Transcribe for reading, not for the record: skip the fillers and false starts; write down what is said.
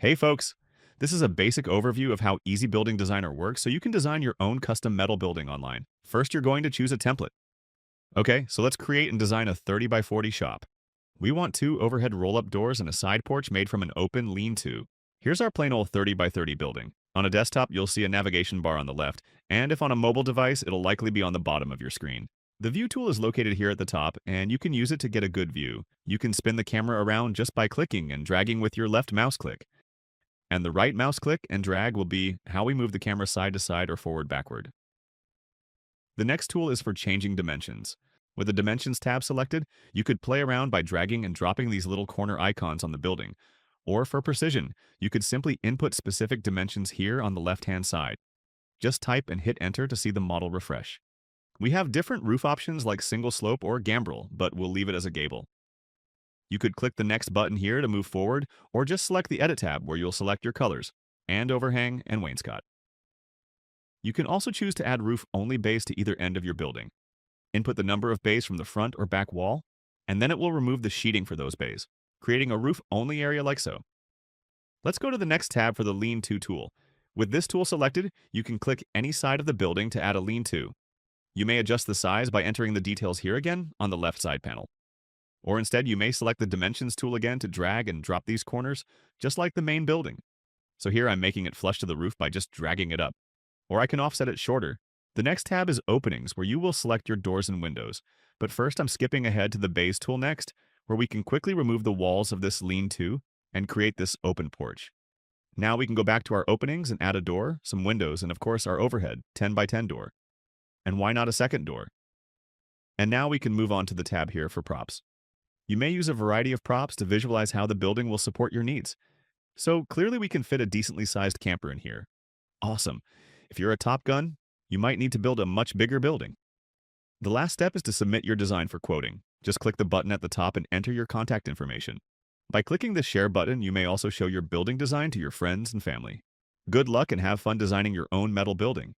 Hey folks, this is a basic overview of how Easy Building Designer works so you can design your own custom metal building online. First, you're going to choose a template. Okay, so let's create and design a 30 by 40 shop. We want two overhead roll-up doors and a side porch made from an open lean-to. Here's our plain old 30 by 30 building. On a desktop, you'll see a navigation bar on the left, and if on a mobile device, it'll likely be on the bottom of your screen. The view tool is located here at the top, and you can use it to get a good view. You can spin the camera around just by clicking and dragging with your left mouse click. And the right mouse click and drag will be how we move the camera side to side or forward backward. The next tool is for changing dimensions. With the Dimensions tab selected, you could play around by dragging and dropping these little corner icons on the building. Or for precision, you could simply input specific dimensions here on the left-hand side. Just type and hit enter to see the model refresh. We have different roof options like single slope or gambrel, but we'll leave it as a gable. You could click the next button here to move forward, or just select the Edit tab where you'll select your colors, and overhang and wainscot. You can also choose to add roof-only bays to either end of your building. Input the number of bays from the front or back wall, and then it will remove the sheeting for those bays, creating a roof-only area like so. Let's go to the next tab for the Lean-to tool. With this tool selected, you can click any side of the building to add a lean-to. You may adjust the size by entering the details here again on the left side panel. Or instead, you may select the Dimensions tool again to drag and drop these corners, just like the main building. So here I'm making it flush to the roof by just dragging it up. Or I can offset it shorter. The next tab is Openings, where you will select your doors and windows. But first, I'm skipping ahead to the Bays tool next, where we can quickly remove the walls of this lean-to and create this open porch. Now we can go back to our openings and add a door, some windows, and of course our overhead 10 by 10 door. And why not a second door? And now we can move on to the tab here for props. You may use a variety of props to visualize how the building will support your needs. So clearly we can fit a decently sized camper in here. Awesome. If you're a Top Gun, you might need to build a much bigger building. The last step is to submit your design for quoting. Just click the button at the top and enter your contact information. By clicking the share button, you may also show your building design to your friends and family. Good luck and have fun designing your own metal building.